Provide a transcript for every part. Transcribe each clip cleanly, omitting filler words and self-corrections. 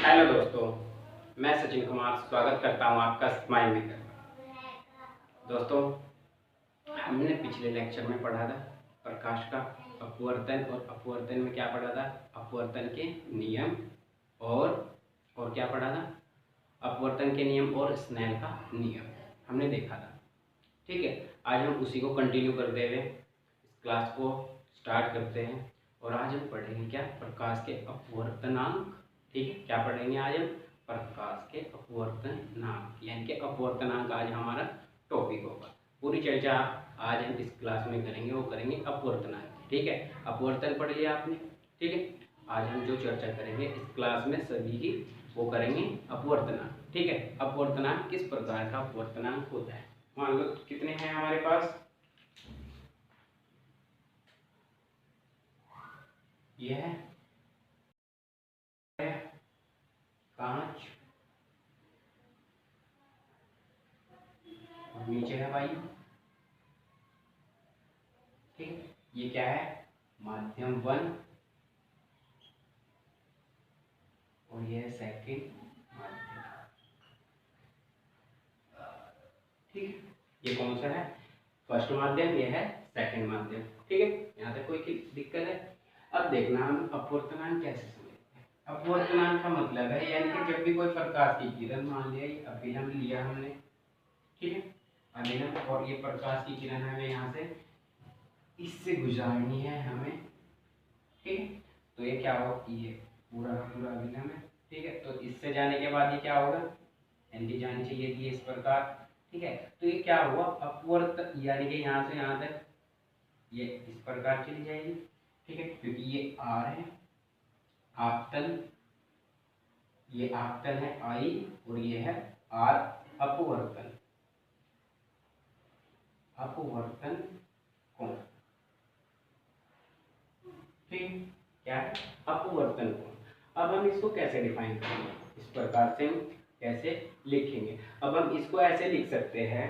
Hello दोस्तों, मैं सचिन कुमार स्वागत करता हूं आपका स्माइल मेकर पर। दोस्तों, हमने पिछले लेक्चर में पढ़ा था प्रकाश का अपवर्तन, और अपवर्तन में क्या पढ़ा था? अपवर्तन के नियम और क्या पढ़ा था? अपवर्तन के नियम और स्नेल का नियम हमने देखा था। ठीक है, आज हम उसी को कंटिन्यू करते हुए इस क्लास को स्टार्ट करते हैं। और आज हम पढ़ेंगे क्या? प्रकाश के अपवर्तनांक। ठीक है, क्या पढ़ेंगे आज हम? प्रकाश के अपवर्तनांक, यानी कि अपवर्तनांक आज हमारा टॉपिक होगा। पूरी चर्चा आज हम इस क्लास में करेंगे, वो करेंगे अपवर्तनांक। ठीक है, अपवर्तन पढ़ लिया आपने। ठीक है, आज हम जो चर्चा करेंगे इस क्लास में सभी की, वो करेंगे अपवर्तनांक। ठीक है, अपवर्तनांक किस प्रकार का अपवर्तनांक होता है? मान लो कितने हैं हमारे पास? यह है कांच, और नीचे है वायु। ठीक है, ये क्या है? माध्यम 1, और ये है सेकंड माध्यम। ठीक है, ये कौन सा है? फर्स्ट माध्यम, ये है सेकंड माध्यम। ठीक है, यहाँ तक कोई दिक्कत है? अब देखना हम अपवर्तनांक कैसे समझते हैं। अपवर्तनांक का मतलब है, यानी कि जब भी कोई प्रकाश की किरण, मान लिया अभिलंब लिया हमने, ठीक है, अभिलंब, और ये प्रकाश की किरण हमें यहाँ से इससे गुजारनी है हमें। ठीक है, तो ये क्या हो, ये पूरा का पूरा अभिलंब है। ठीक है, तो इससे जाने के बाद ये क्या होगा? एंटी जानी चाहिए थी इस प्रकार। ठीक है, तो ये क्या हुआ? अपवर्त, यानी कि यहाँ से यहाँ तक ये इस प्रकार चली जाएगी। ठीक है, क्योंकि ये आर है आपतन, ये आपतन है आई, और ये है आर अपवर्तन। अपवर्तन कोण। ठीक, क्या है? अपवर्तन कोण। अब हम इसको कैसे डिफाइन करेंगे? इस प्रकार से हम कैसे लिखेंगे? अब हम इसको ऐसे लिख सकते हैं,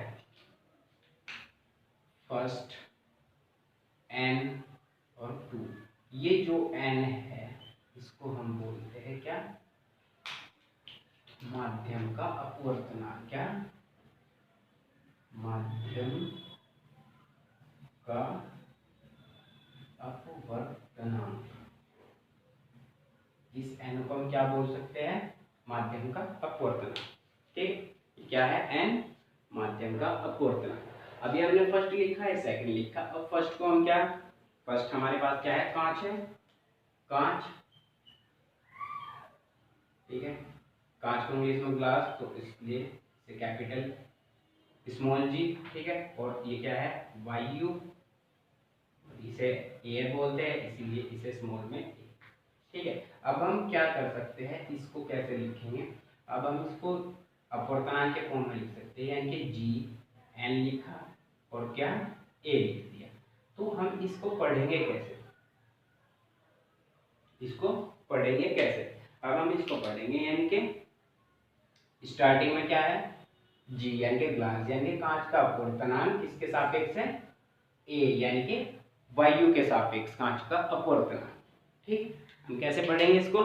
फर्स्ट एन और 2। ये जो एन है इसको हम बोलते हैं क्या? माध्यम का अपवर्तनांक। क्या? माध्यम का अपवर्तनांक। इस एन को हम क्या बोल सकते हैं? माध्यम का अपवर्तनांक। ठीक, क्या है? एन, माध्यम का अपवर्तनांक। अभी हमने फर्स्ट लिखा है, सेकंड लिखा। अब फर्स्ट को हम क्या? फर्स्ट हमारे पास क्या है? कांच है, कांच। ठीक है, कांच को इंग्लिश में ग्लास, तो इसलिए इसे कैपिटल स्मॉल जी। ठीक है, और ये क्या है? वायु, इसे एयर बोलते हैं, इसीलिए इसे स्मॉल में ए। ठीक है, अब हम क्या कर सकते हैं? इसको कैसे लिखेंगे? अब हम इसको अपवर्तनांक के फॉर्म में लिख सकते हैं, यानी कि जी एन लिखा और क्या? ए लिख दिया। तो हम इसको पढ़ेंगे कैसे? इसको पढ़ेंगे कैसे? अब हम इसको पढ़ेंगे, यानी कि स्टार्टिंग में क्या है? जी यानी कि ग्लास, यानी कि कांच का अपवर्तनांक किसके सापेक्ष है? ए, यानी कि वायु के सापेक्ष कांच का अपवर्तनांक। ठीक, हम कैसे पढ़ेंगे इसको?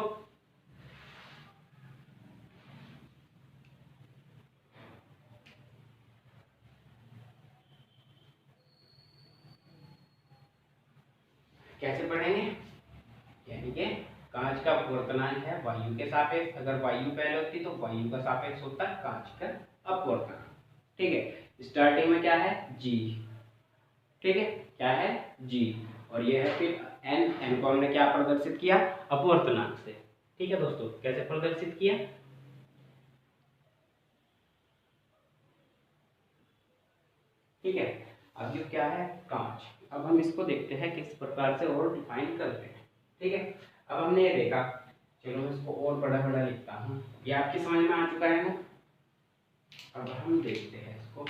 कैसे पढ़ेंगे? यानी कि कांच का अपवर्तनांक है वायु के सापेक्ष। अगर वायु पहले होती तो वायु का सापेक्ष होता कांच का अपवर्तनांक। ठीक है, स्टार्टिंग में क्या है? जी। ठीक है, क्या है? जी, और ये है फिर एन। एन को हमने क्या प्रदर्शित किया? अपवर्तनांक से। ठीक है दोस्तों, कैसे प्रदर्शित किया? ठीक है, अब ये क्या है? कांच। अब हम इसको देखते हैं किस प्रकार से और डिफाइन करते हैं। ठीक है, अब हमने ये देखा, चलो मैं इसको और बड़ा बड़ा लिखता हूँ, ये आपकी समझ में आ चुका है ना? अब हम देखते हैं इसको,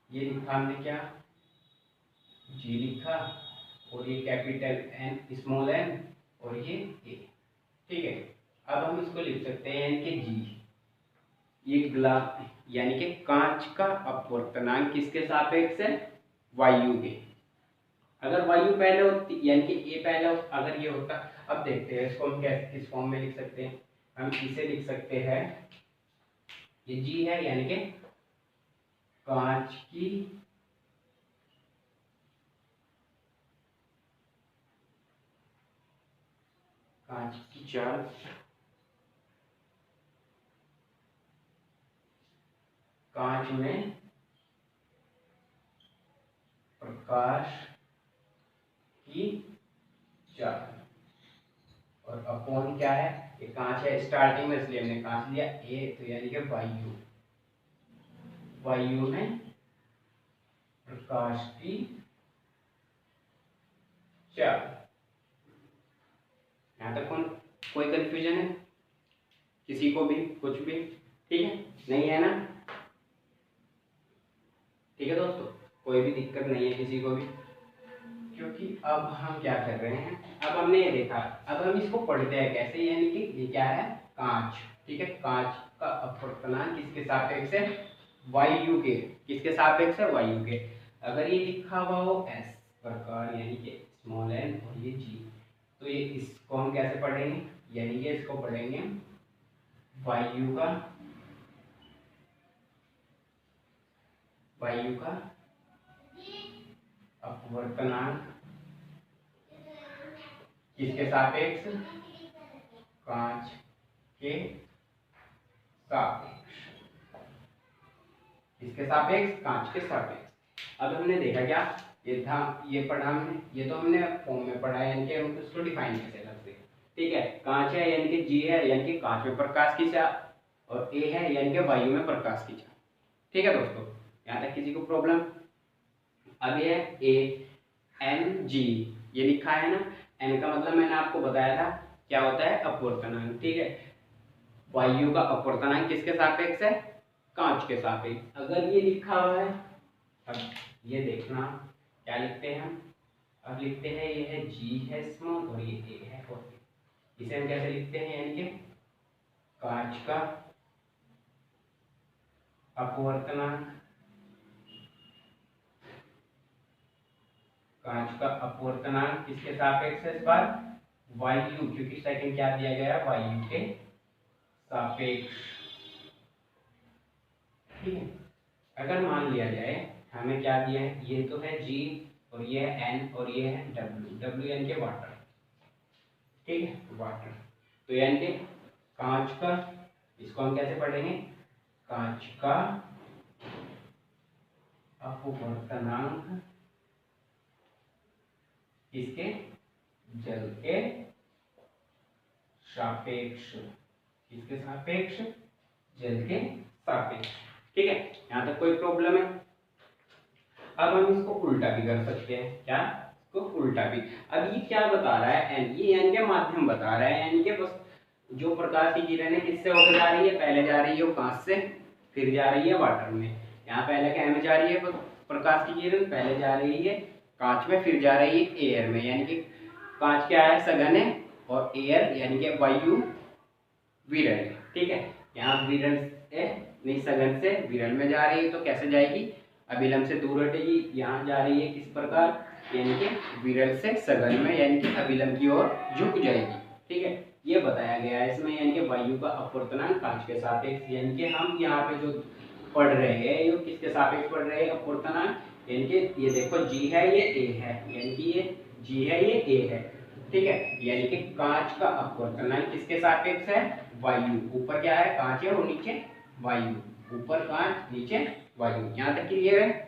ये लिखा हमने क्या? जी लिखा, और ये कैपिटल एन, स्मॉल एन, और ये ए। ठीक है, अब हम इसको लिख सकते हैं, यानी कि जी, ये ग्लास यानी कि कांच का अपवर्तनांक किसके सापेक्ष है? वायु के। अगर वायु पहले होती, यानी कि ए पहले अगर ये होता। अब देखते हैं इसको हम कैसे किस फॉर्म में लिख सकते हैं। हम इसे लिख सकते हैं, ये जी है यानी कि कांच की चाल, कांच में प्रकाश की चाल, और अपॉन क्या है, ये कांच है स्टार्टिंग में इसलिए हमने कांच लिया, ए तो यानी कि वायु, वायु में प्रकाश की चाल। यहाँ तक कोई कंफ्यूजन है किसी को भी, कुछ भी ठीक है, नहीं है ना? ठीक है दोस्तों, कोई भी दिक्कत नहीं है किसी को भी, क्योंकि अब हम क्या कर रहे हैं, अब हमने ये देखा, अब हम इसको पढ़ते हैं कैसे, यानी कि ये क्या है, कांच, ठीक है, कांच का अपवर्तनांक किसके सापेक्ष है, वायु के, किसके सापेक्ष है, वायु के। अगर ये लिखा हुआ हो एस प्रकार यानी कि स्मॉल एन और ये जी, तो ये इसको हम कैसे पढ़ेंगे, यानी कि इसको पढ़ेंगे वायु का अपवर्तनांक किसके सापेक्ष, कांच के सापेक्ष, किसके सापेक्ष, कांच के सापेक्ष। अब हमने देखा क्या, ये था, ये पढ़ा हमने, ये तो हमने फॉर्म में पढ़ा है, यानी कि हम इसको डिफाइन कैसे करते हैं, ठीक है। कांच है यानी कि जी है यानी कि कांच में प्रकाश की चाल, और ए है यानी कि वायु में प्रकाश की चाल, ठीक है दोस्तों, यहाँ तक किसी को प्रॉब्लम। अब ये ए एन जी, ये लिखा है ना, एन का मतलब मैंने आपको बताया था क्या होता है, अपवर्तनांक, ठीक है। वायु का अपवर्तनांक किसके सापेक्ष है, कांच के सापेक्ष। अगर ये लिखा हुआ है, अब ये देखना क्या लिखते हैं हम, अब लिखते हैं ये है जी है स्मॉल और ये ए है, और इसे हम कैसे लिखते हैं, यानी कि कांच का अपवर्तनांक, कांच का अपवर्तनांक किसके सापेक्ष है, इस बार वायु, क्योंकि सेकंड क्या दिया गया है, वायु के सापेक्ष, ठीक है। अगर मान लिया जाए हमें क्या दिया है, ये तो है जी और ये है एन और ये है डब्ल्यू, डब्ल्यू यानी कि वाटर, ठीक है, वाटर, तो यानी कि कांच का, इसको हम कैसे पढ़ेंगे, कांच का अपवर्तनांक किसके, जल के सापेक्ष, किसके सापेक्ष, जल के सापेक्ष, ठीक है। यहां तक कोई प्रॉब्लम है? अब हम इसको उल्टा भी कर सकते हैं, क्या, इसको उल्टा भी। अब ये क्या बता रहा है, एन, ये एन के माध्यम बता रहा है, यानी कि बस जो प्रकाश की किरण है किससे होकर जा रही है, पहले जा रही है वो कांच से, फिर जा रही है वाटर में। यहाँ पहले क्या में जा रही है प्रकाश की किरण, पहले जा रही है कांच में, फिर जा रही है एयर में, यानी कि कांच क्या है, सघन है, और एयर यानी कि वायु विरल है, ठीक है। यहाँ विरल है, नहीं सघन से विरल में जा रही है, तो कैसे जाएगी, अभिलंब से दूर हटेगी, यहाँ जा रही है किस प्रकार, यानी कि विरल से सघन में, यानी कि अभिलंब की ओर झुक जाएगी, ठीक है। ये बताया गया है इसमें, यानी कि वायु का अपवर्तनांक कांच के सापेक्ष, यानी कि हम यहाँ पे जो पढ़ रहे हैं ये किसके सापेक्ष पढ़ रहे हैं, अपवर्तनांक, यानी कि ये देखो जी है, ये ए है, यानी कि ये जी है, ये ए है, ठीक है। यानी कि कांच का अपवर्तनांक किसके सापेक्ष है, वायु, ऊपर क्या है, कांच है और नीचे वायु, ऊपर कांच नीचे वायु, यहाँ तक क्लियर है।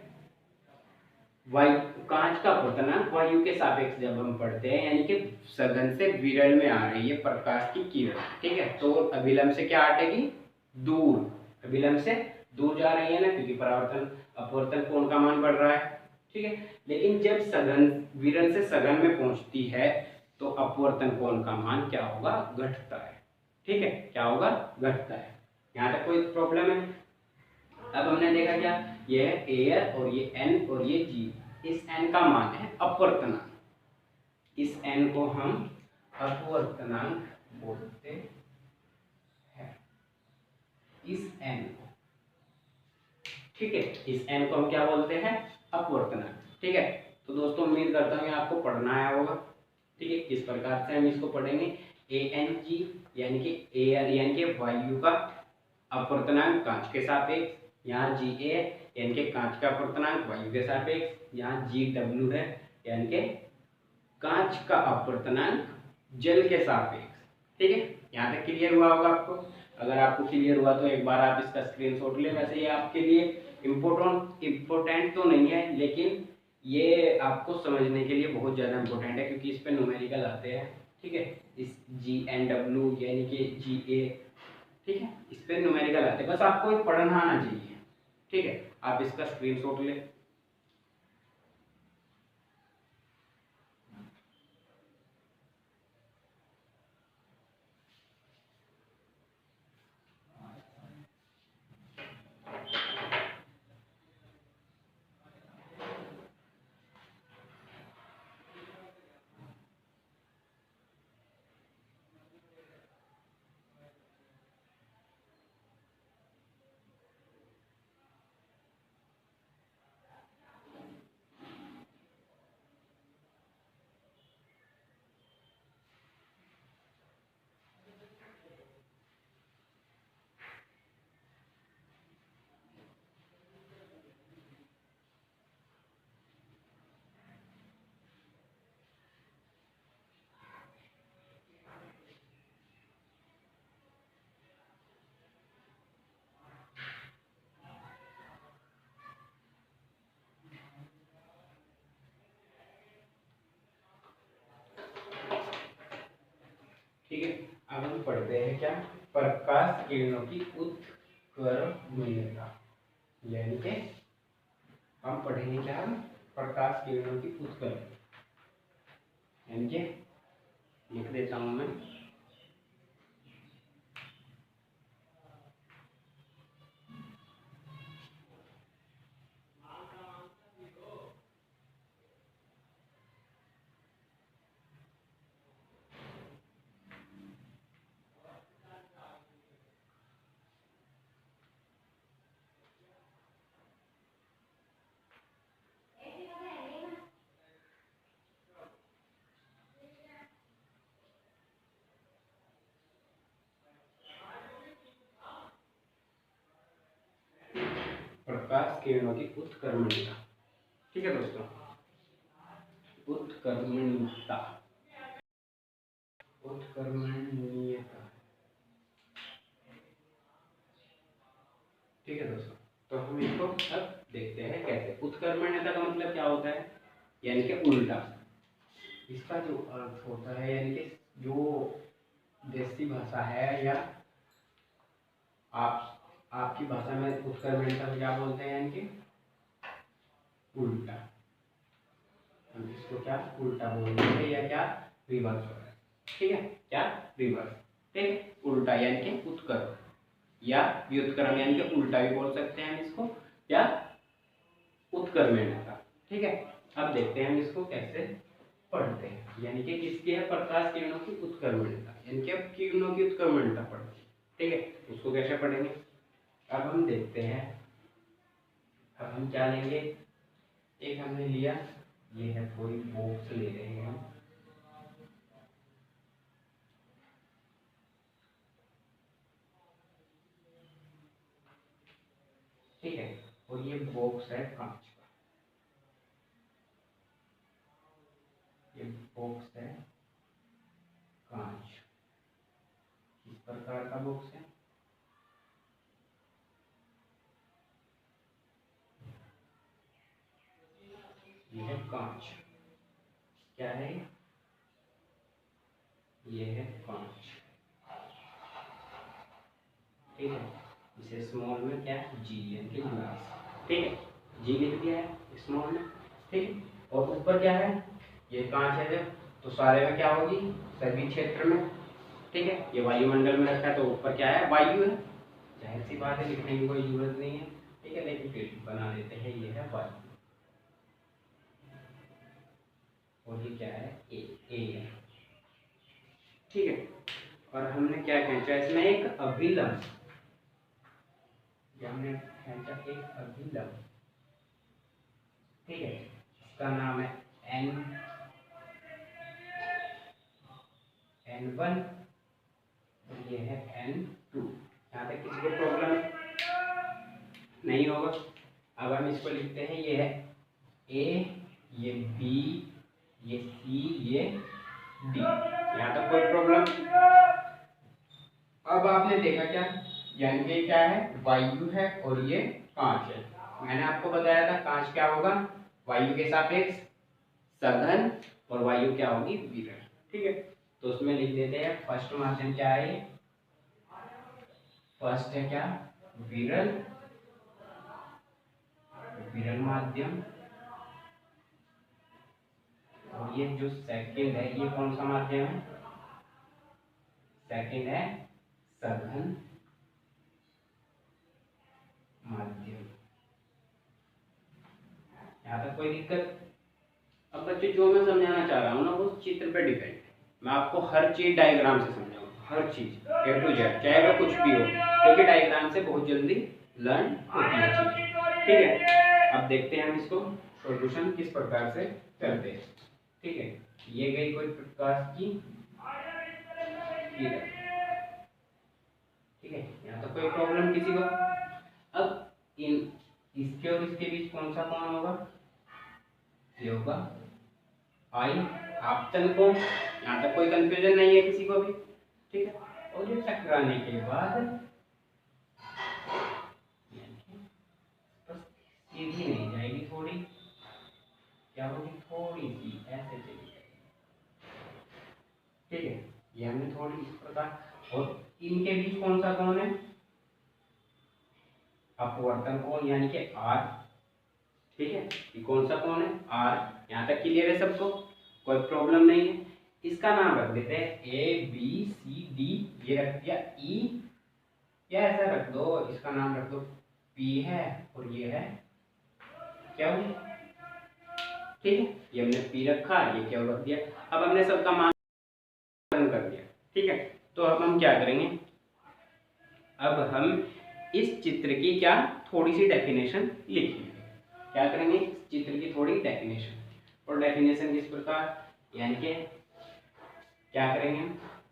वायु, कांच का अपवर्तनांक वायु के सापेक्ष जब हम पढ़ते हैं, यानी कि सघन से विरल में आ रही है प्रकाश की किरण, ठीक है, तो अभिलंब से क्या हटेगी, दूर, अभिलंब से दूर जा रही है ना, क्योंकि परावर्तन अपवर्तन कोण का मान बढ़ रहा है, ठीक है। लेकिन जब सघन, विरल से सघन में पहुंचती है तो अपवर्तन कोण का मान क्या होगा, घटता है, ठीक है, क्या होगा, घटता है। यहाँ तक कोई प्रॉब्लम है? अब हमने देखा क्या, ये है एयर और ये एन और ये जी, इस एन का मान है अपवर्तनांक, इस एन को हम अपवर्तनांक बोलते हैं, इस एन को, ठीक है, इस एन को हम क्या बोलते हैं, अपवर्तनांक, ठीक है। तो दोस्तों उम्मीद करता हूँ आपको पढ़ना आया होगा, ठीक है, किस प्रकार से हम इसको पढ़ेंगे, ANG यानी कि एयर यानी कि वायु का अपवर्तनांक कांच के सापेक्ष, यहाँ GA यानी कि कांच का अपवर्तनांक वायु के सापेक्ष, यहाँ GW है यानी कि कांच का अपवर्तनांक जल के सापेक्ष। ठीक है, यहाँ तक क्लियर हुआ होगा आपको। अगर आपको क्लियर हुआ तो एक बार आप इसका स्क्रीनशॉट ले। वैसे ये आपके लिए इम्पोर्टेंट तो नहीं है, लेकिन ये आपको समझने के लिए बहुत ज़्यादा इम्पोर्टेंट है, क्योंकि इस पे न्यूमेरिकल आते हैं। ठीक है, इस GNW यानी कि GA, ठीक है, इस पे न्यूमेरिकल आते हैं, बस आपको ये पढ़ना आना चाहिए। ठीक है, आप इसका स्क्रीनशॉट ले। ठीक है, अब हम पढ़ते हैं क्या, प्रकाश किरणों की उत्कर्मणीयता, यानी कि हम पढ़ेंगे क्या, प्रकाश किरणों की उत्कर्मण, यानी कि लिख देता हूं मैं। प्रकाश किरणों की उत्कर्मणीयता। ठीक है दोस्तों, उत्कर्मणीयता, उत्कर्मणीयता। ठीक है दोस्तों, तो हम इसको अब देखते हैं कैसे। उत्कर्मण्यता का मतलब क्या होता है, यानी कि उल्टा। इसका जो अर्थ होता है, यानी कि जो देसी भाषा है या आप आपकी भाषा में उत्कर्मण्यता को क्या बोलते हैं, यानी कि उल्टा। हम इसको क्या उल्टा बोलते हैं, या क्या रिवर्स हो रहा है। ठीक है, क्या रिवर्स। ठीक, उल्टा यानी कि उत्कर्म या व्युत्क्रम, यानी कि उल्टा भी बोल सकते हैं हम इसको, या उत्कर्मण्यता। ठीक है, अब देखते हैं हम इसको कैसे पढ़ते हैं, यानी कि किसकी है, प्रकाश किरणों की उत्कर्मण्यता, यानी कि अब किरणों की उत्कर्मण्यता पढ़ते हैं। ठीक है, उसको कैसे पढ़ेंगे, अब हम देखते हैं। अब हम क्या लेंगे, एक हमने लिया, ये है कोई बॉक्स ले रहे हैं हम। ठीक है, और ये बॉक्स है कांच का, ये बॉक्स है कांच। किस प्रकार का बॉक्स है, ये है कांच। क्या है, ये है कांच। ठीक है, इसे स्मॉल में क्या जी यानी कि ग्लास। ठीक है, जी लिख दिया है स्मॉल में। ठीक है, और ऊपर क्या है, ये कांच है जब, तो सारे में क्या होगी, सभी क्षेत्र में। ठीक है, ये वायुमंडल में रखा है, तो ऊपर क्या है, वायु है। जाहिर सी बात है, लिखने की कोई जरूरत नहीं है। ठीक है, लेकिन फिर बना देते हैं, ये है वायु, और ये क्या है, ए है। ठीक है, और हमने क्या खींचा इसमें, एक अभिलंब, हमने खींचा एक अभिलंब। ठीक है, इसका नाम है एन N1 और ये है N2। यहाँ तक किसी को प्रॉब्लम नहीं होगा। अब हम इसको लिखते हैं, ये है A, ये B, ये C, ये D। यहाँ तक कोई प्रॉब्लम। अब आपने देखा क्या, यानी कि क्या है, वायु है और ये कांच है। मैंने आपको बताया था कांच क्या होगा, वायु के सापेक्ष सघन, और वायु क्या होगी, विरल। ठीक है, तो उसमें लिख देते हैं फर्स्ट माध्यम क्या है, फर्स्ट है क्या, विरल, विरल माध्यम। और ये जो सेकंड है, ये कौन सा माध्यम है, सेकंड है सघन माध्यम। यहाँ तक कोई दिक्कत। अब बच्चे जो मैं समझाना चाह रहा हूँ ना, वो चित्र पे डिपेंड है। मैं आपको हर चीज डायग्राम से समझाऊंगा, हर चीज A to Z, चाहे वो कुछ भी हो, क्योंकि डायग्राम से बहुत जल्दी लर्न होती है चीज। ठीक है, अब देखते हैं हम इसको सॉल्यूशन किस प्रकार से करते हैं। ठीक है, ये गई कोई प्रकाश की किरण। ठीक है, यहाँ तो कोई प्रॉब्लम किसी को। अब इन इसके और इसके बीच कौन सा कोण होगा, ये होगा आई, आपतन कोण। यहाँ तक कोई कंफ्यूजन नहीं है किसी को भी। ठीक है, और ये टकराने के बाद सीधी नहीं जाएगी, थोड़ी क्या होगी, थोड़ी सी ऐसे चली जाएगी। ठीक है, ये हमने थोड़ी इस प्रकार। और इनके बीच कौन सा कोण है, अपवर्तन कोण, यानी कि आर। ठीक है, ये कौन सा कोण है, आर। यहाँ तक क्लियर है सबको, कोई प्रॉब्लम नहीं है। इसका नाम रख देते हैं ABCD, ये रख दिया E, या ऐसा रख दो, इसका नाम रख दो P है, और ये है क्या हो, ठीक है, ये हमने P रखा, ये क्या रख दिया। अब हमने सबका मान कर दिया। ठीक है, तो अब हम क्या करेंगे, अब हम इस चित्र की क्या थोड़ी सी डेफिनेशन लिखेंगे। क्या करेंगे, इस चित्र की थोड़ी डेफिनेशन। और डेफिनेशन किस प्रकार, यानी कि क्या करेंगे,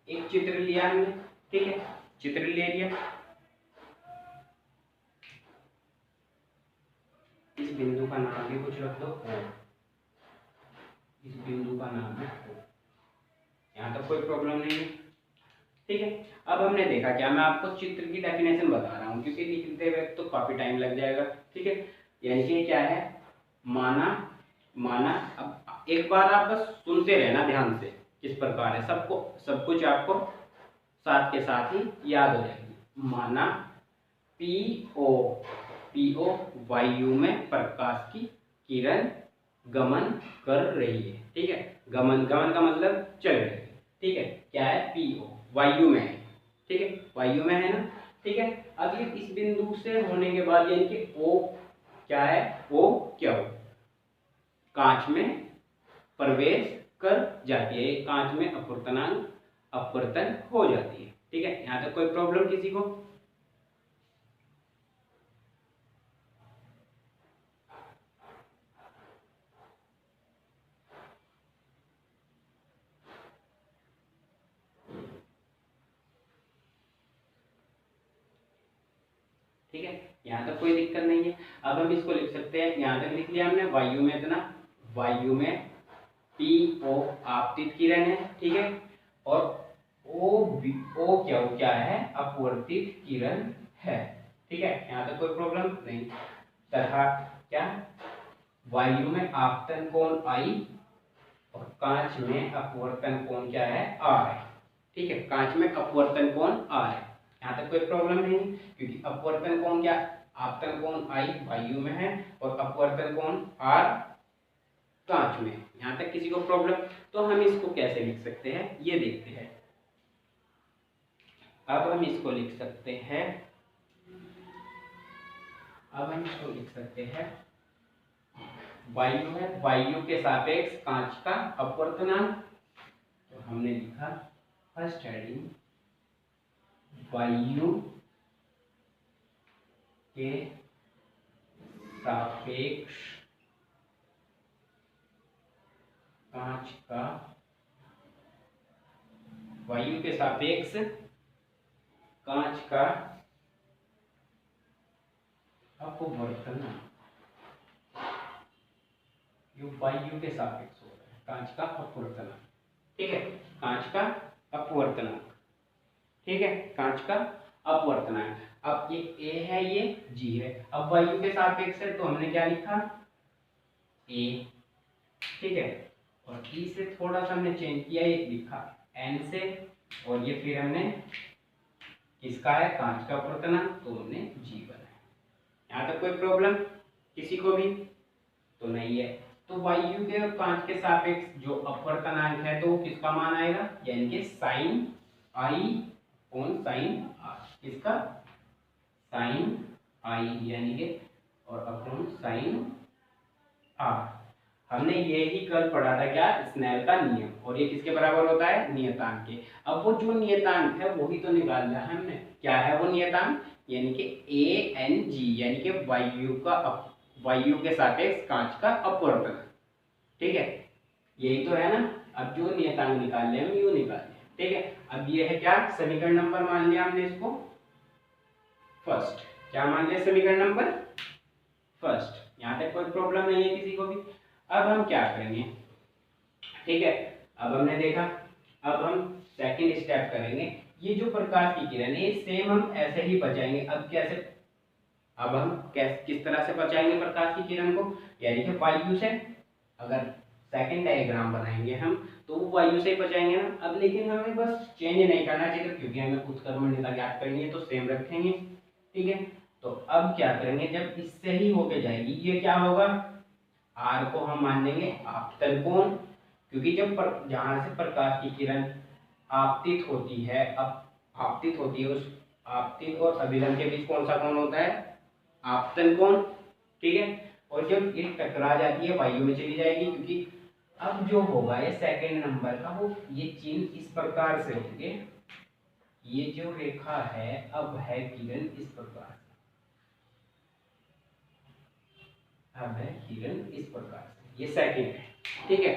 एक चित्र लिया हमने। ठीक है, चित्र ले लिया, इस बिंदु का नाम भी कुछ रख दो O, इस बिंदु का नाम है O। यहाँ तक कोई प्रॉब्लम नहीं है। ठीक है, अब हमने देखा क्या, मैं आपको चित्र की डेफिनेशन बता रहा हूँ, क्योंकि लिखते हुए तो काफी टाइम लग जाएगा। ठीक है, यानी कि क्या है, माना, माना। अब एक बार आप बस सुनते रहना ध्यान से, किस प्रकार है, सबको सब कुछ आपको साथ के साथ ही याद हो जाएगी। माना PO, PO वायु में प्रकाश की किरण गमन कर रही है। ठीक है, गमन, गमन का मतलब चल रही है। ठीक है, क्या है, PO वायु में है। ठीक है, वायु में है ना। ठीक है, अब ये इस बिंदु से होने के बाद, यानी कि O क्या है, O क्या हो, कांच में प्रवेश कर जाती है, कांच में अपवर्तनांक अपवर्तन हो जाती है। ठीक है, यहाँ तक कोई प्रॉब्लम किसी को। ठीक है, यहाँ तक कोई दिक्कत नहीं है। अब हम इसको लिख सकते हैं, यहाँ तक लिख लिया हमने, वायु में इतना, वायु में PO आपतित किरण है। ठीक है, और O क्या है, अपवर्तित किरण है। ठीक है, यहाँ तक कोई प्रॉब्लम नहीं। तथा क्या, वायु में आपतन कोण I, और कांच में अपवर्तन कोण क्या है, R है। ठीक है, कांच में अपवर्तन कोण R है। यहाँ तक कोई प्रॉब्लम नहीं, क्योंकि अपवर्तन कोण क्या, आपतन कोण I वायु में है, और अपवर्तन कोण R कांच में। यहाँ तक किसी को प्रॉब्लम। तो हम इसको कैसे लिख सकते हैं, ये देखते हैं। अब हम इसको लिख सकते हैं, अब हम इसको लिख सकते हैं, वायु है, वायु के सापेक्ष कांच का अपवर्तनांक। तो हमने लिखा फर्स्ट हेडिंग, वायु के सापेक्ष कांच का वायु के सापेक्ष कांच का अपवर्तनांक, जो वायु के सापेक्ष हो रहा है, कांच का अपवर्तनांक, ठीक है, कांच का अपवर्तनांक, ठीक है, कांच का अपवर्तनांक। अब ये ए है, ये जी है। अब वायु के सापेक्ष है तो हमने क्या लिखा, ए, ठीक है, और ई से थोड़ा सा हमने चेंज किया, ये लिखा एन से, और ये फिर हमने किसका है, कांच का अपवर्तनांक, तो हमने जी बनाया। यहाँ तक कोई प्रॉब्लम किसी को भी तो नहीं है। तो वायु के और कांच के सापेक्ष जो अपवर्तनांक है तो किसका मान आएगा, यानी कि sine I on sine R, किसका, साइन आई यानी कि और अपॉन साइन आर। हमने ये ही कल पढ़ा था, क्या, स्नेल का नियम, और ये किसके बराबर होता है, नियतांक के। अब वो जो नियतांक है वही तो निकालना है हमने, क्या है वो नियतांक, यानी कि ए एन जी, यानी कि वायु के सापेक्ष कांच का अपवर्तन, ठीक है, यही तो है ना। अब जो नियतांक निकाल ले हम यू निकाल ले, ठीक है। अब ये है क्या, समीकरण नंबर मान लिया हमने इसको फर्स्ट, क्या मान लिया, समीकरण नंबर फर्स्ट। यहाँ तक कोई प्रॉब्लम नहीं है किसी को भी। अब हम क्या करेंगे, ठीक है, अब हमने देखा, अब हम सेकंड स्टेप करेंगे। ये जो प्रकाश की किरण है सेम हम ऐसे ही बचाएंगे। अब कैसे, अब हम किस तरह से बचाएंगे प्रकाश की किरण को, यानी कि वायु से। अगर सेकंड डायग्राम बनाएंगे हम तो वो वायु से ही बचाएंगे ना। अब लेकिन हमें बस चेंज नहीं करना चाहिए, क्योंकि हमें उत्क्रमणिका ज्ञात करनी है तो सेम रखेंगे, ठीक है। तो अब क्या करेंगे, जब इससे ही होके जाएगी, ये क्या होगा, आर को हम मान लेंगे आपतन कोण, क्योंकि जब जहां से प्रकाश की किरण आपतित होती है, अब आपतित होती है, उस आपतित और अभिलंब के बीच कौन सा कोण होता है, आपतन कोण, ठीक है। और जब ये टकरा जाती है वायु में चली जाएगी, क्योंकि अब जो होगा ये सेकंड नंबर का, वो ये चिन्ह इस प्रकार से होंगे, ये जो रेखा है अब है किरण इस प्रकार से, अब है किरण इस प्रकार से, ये सेकंड है, ठीक है,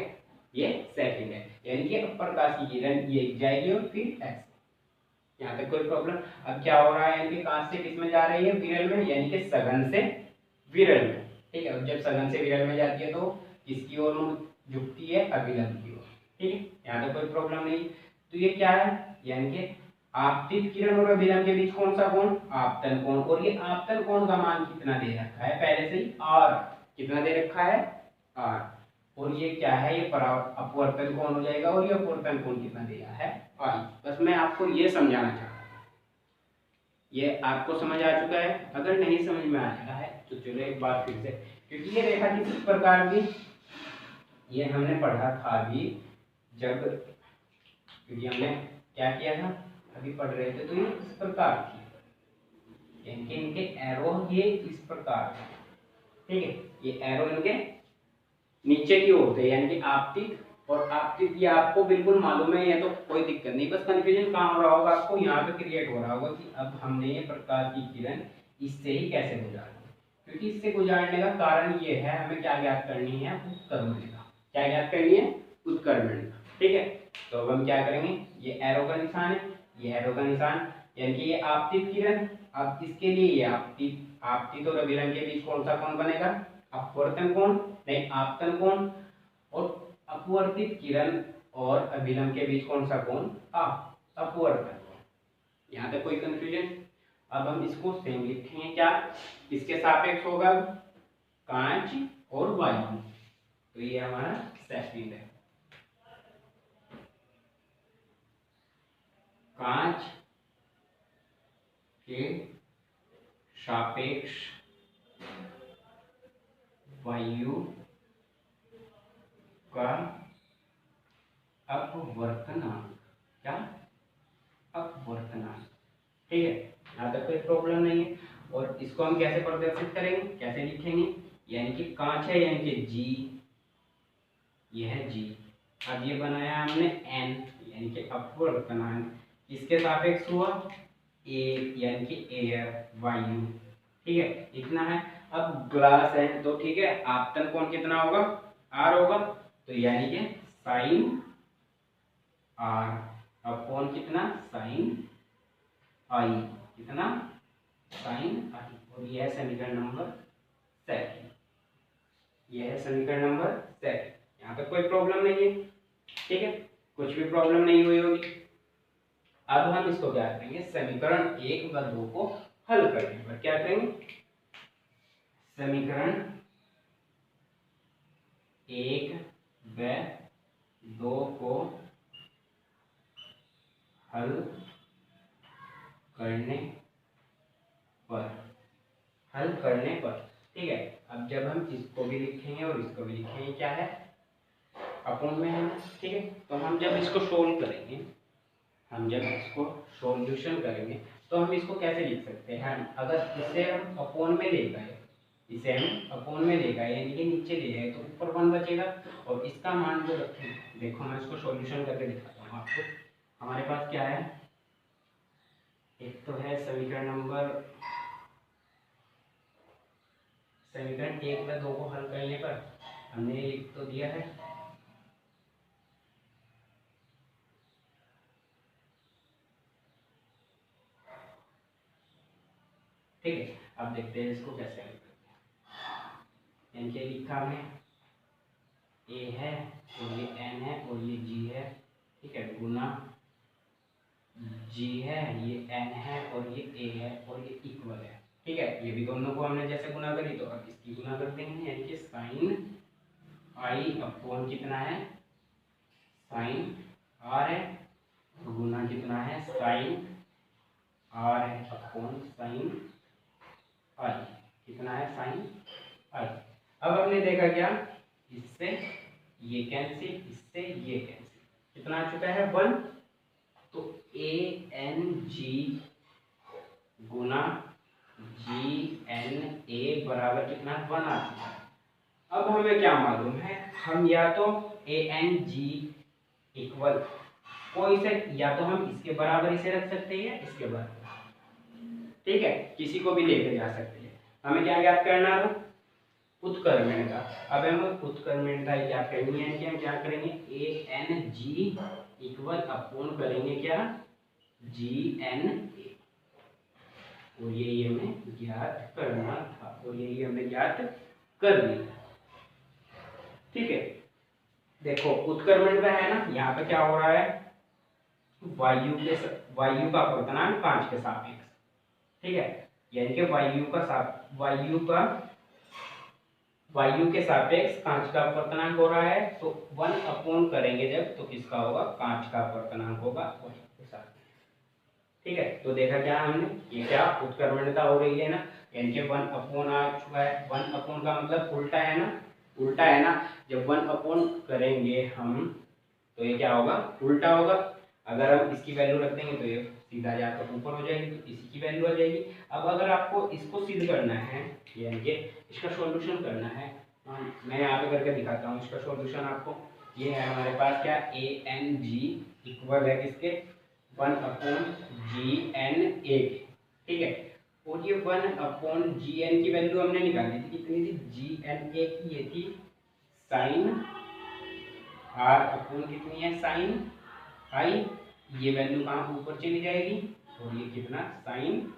ये सेकंड है, यानी कि अब प्रकाश की किरण ये जाएगी और फिर ऐसे। यहाँ तक कोई प्रॉब्लम। अब क्या हो रहा है, यानी कि कांच से किसमें जा रही है, विरल में, यानी कि सघन से विरल में, ठीक है। जब सघन से विरल में जाती है तो किसकी ओर झुकती है, अभिलंब की ओर, ठीक है। यहाँ तक कोई प्रॉब्लम नहीं। तो ये क्या है, यानी कि आपतित किरण और अभिलंब के बीच कौन सा कोण, आपतन कोण, और ये आपतन कोण का मान कितना दे रखा है पहले से ही, आर, कितना दे रखा है, आर, और ये क्या है, ये अपवर्तन कोण हो जाएगा, और ये अपवर्तन कोण कितना दिया है, आई। बस मैं आपको ये समझाना चाहता हूँ, ये आपको समझ आ चुका है। अगर नहीं समझ में आया है तो चलो एक बार फिर से, क्योंकि ये रेखा किस प्रकार की, ये हमने पढ़ा था अभी, जब, क्योंकि हमने क्या किया था, अभी पढ़ रहे थे, तो ये इस प्रकार की, इनके एरो ये इस प्रकार, ठीक है, ये एरो इनके नीचे की ओर थे, यानी कि आपतित और आपतित, ये आपको बिल्कुल मालूम है, ये तो कोई दिक्कत नहीं। बस कंफ्यूजन कहाँ हो रहा होगा आपको, यहाँ पे क्रिएट हो रहा होगा कि अब हमने ये प्रकाश की किरण इससे ही कैसे गुजारनी, क्योंकि इससे गुजारने का कारण ये है, हमें क्या ज्ञात करनी है, उत्क्रमणिका, क्या ज्ञात करनी है, उत्क्रमणिका, ठीक है। तो अब हम क्या करेंगे, ये एरो का निशान है, ये एरो का निशान, यानी कि ये आपतित किरण, अब इसके लिए ये आपतित और अभिलंब के बीच कौन सा कोण बनेगा, अपवर्तन कोण, नहीं आपतन कोण, और अपवर्तित किरण और अभिलंब के बीच कौन सा कोण, अपवर्तन कोण। यहाँ तक कोई कंफ्यूजन। अब हम इसको सेम लिखेंगे, क्या, इसके सापेक्ष होगा कांच और वायु, तो ये हमारा सेकंड है, कांच के सापेक्ष वायु का अपवर्तनांक, क्या, अपवर्तनांक, ठीक है। यहाँ तक कोई प्रॉब्लम नहीं है। और इसको हम कैसे प्रदर्शित करेंगे, कैसे लिखेंगे, यानी कि कांच है, यानी कि जी, ये है जी। अब ये बनाया हमने एन, यानी कि अपवर्तनांक, इसके सापेक्ष हुआ ए, यानी कि एयर, वायु, ठीक है, इतना है। अब ग्लास है तो ठीक है, आपतन कोण कितना होगा, आर होगा, तो यानी कि साइन आर, अपॉन कितना साइन आई, कितना साइन आई। और यह है समीकरण नंबर सेकंड, यह है समीकरण नंबर सेकंड। यहाँ पे कोई प्रॉब्लम नहीं है, ठीक है, कुछ भी प्रॉब्लम नहीं हुई होगी। अब हम इसको क्या करेंगे, समीकरण 1 व 2 को हल करने पर क्या करेंगे, समीकरण 1 व 2 को हल करने पर, ठीक है। अब जब हम इसको भी लिखेंगे और इसको भी लिखेंगे, क्या है, अपॉन में है, ठीक है। तो हम जब इसको सोल्व करेंगे, हम जब इसको सॉल्यूशन करेंगे तो हम इसको कैसे लिख सकते हैं, अगर इसे हम अपॉन में ले गए, इसे हम अपॉन में ले गए यानी कि नीचे ले गए तो ऊपर 1 बचेगा और इसका मान जो रखें, देखो मैं इसको सॉल्यूशन करके दिखाता हूँ आपको। हमारे पास क्या है, एक तो है समीकरण 1 व 2 को हल करने पर हमने लिख तो दिया है, ठीक है। अब देखते हैं इसको कैसे हल करते हैं। एन के लिखा हमने, ए है और ये एन है और ये जी है, ठीक है, गुना जी है, ये एन है और ये ए है और ये इक्वल है, ठीक है। ये भी दोनों को हमने जैसे गुना करी तो अब इसकी गुना कर देंगे, यानी कि साइन आई अपॉन कितना है, साइन आर है, गुना कितना है, साइन आर है अपॉन साइन आई, कितना है, साइन आई। अब हमने देखा क्या, इससे ये कैंसिल, इससे ये कैंसिल, कितना आ चुका है, 1। तो A N G Guna G N A बराबर कितना, 1 आ चुका है। अब हमें क्या मालूम है, हम या तो ए एन जी इक्वल कोई से, या तो हम इसके बराबर इसे रख सकते हैं या इसके बराबर, ठीक है, किसी को भी लेके जा सकते हैं। हमें क्या याद करना है, उत्क्रमणिका। अब हम उत्क्रमणिका क्या करनी है कि हम क्या करेंगे, A N G equal upon करेंगे क्या, जी एन ए, और यही हमें ज्ञात करना था और यही हमें ज्ञात कर लिया, ठीक है। देखो उत्क्रमणिका है ना, यहाँ पे क्या हो रहा है, वायु का अपवर्तनांक कांच के सापेक्ष, ठीक है, यानी कि वायु के सापेक्ष कांच का अपवर्तनांक हो रहा है। तो 1 अपॉन करेंगे जब, तो किसका होगा, कांच का अपवर्तनांक होगा वायु के सापेक्ष, ठीक है। तो देखा क्या हमने, ये क्या उत्क्रमणिका हो रही है ना, यानी कि 1 अपॉन आ चुका है। 1 अपॉन का मतलब उल्टा है ना, उल्टा है ना, जब 1 अपॉन करेंगे हम तो ये क्या होगा, उल्टा होगा। अगर हम इसकी वैल्यू रख देंगे तो ये सीधा जाकर ऊपर हो जाएगी, तो इसी की वैल्यू आ जाएगी। अब अगर आपको इसको सिद्ध करना है, यानी कि इसका सॉल्यूशन करना है, मैं यहाँ पे करके दिखाता हूँ इसका सॉल्यूशन आपको। ये है हमारे पास क्या, ए एन जी इक्वल है किसके, 1 अपॉन जी एन ए, ठीक है। और ये 1 अपॉन जी एन की वैल्यू हमने निकाली थी, कितनी थी, जी एन ए की ये थी साइन आर अपॉन कितनी है, साइन आई, ये वैल्यू कहाँ ऊपर चली जाएगी, और ये कितना, साइन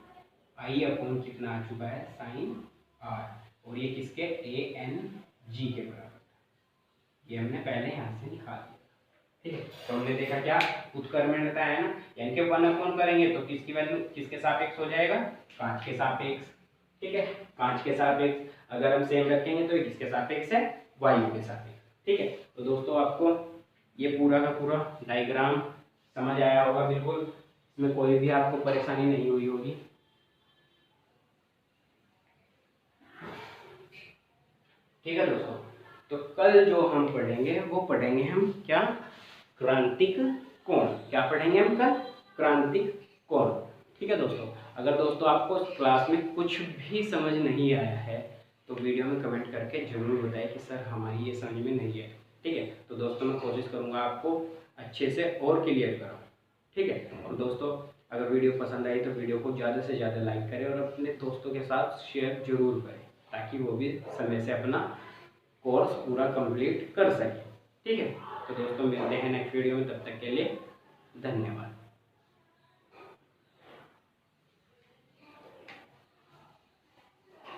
आई अपॉन कितना आ चुका है, साइन आर, और ये किसके, ए एन जी के बराबर, ये हमने पहले यहाँ से निकाल दिया, ठीक है। तो हमने देखा क्या, उत्क्रमणिका है ना, यानी कि 1 अपॉन करेंगे तो किसकी वैल्यू किसके सापेक्ष हो जाएगा, कांच के सापेक्ष, ठीक है, कांच के सापेक्ष। अगर हम सेम रखेंगे तो ये किसके सापेक्ष है, वायु के सापेक्ष, ठीक है। तो दोस्तों आपको ये पूरा का पूरा डायग्राम समझ आया होगा बिल्कुल, इसमें कोई भी आपको परेशानी नहीं हुई होगी, ठीक है दोस्तों। तो कल जो हम पढ़ेंगे वो पढ़ेंगे हम क्या, क्रांतिक कोण, क्या पढ़ेंगे हम कल, क्रांतिक कोण, ठीक है दोस्तों। अगर दोस्तों आपको क्लास में कुछ भी समझ नहीं आया है तो वीडियो में कमेंट करके जरूर बताएं कि सर हमारी ये समझ में नहीं है, ठीक है। तो दोस्तों मैं कोशिश करूँगा आपको अच्छे से और क्लियर कराऊँ, ठीक है। और दोस्तों अगर वीडियो पसंद आई तो वीडियो को ज़्यादा से ज़्यादा लाइक करें और अपने दोस्तों के साथ शेयर जरूर करें, ताकि वो भी समय से अपना कोर्स पूरा कंप्लीट कर सके, ठीक है। तो दोस्तों मिलते हैं नेक्स्ट वीडियो में, तब तक के लिए धन्यवाद।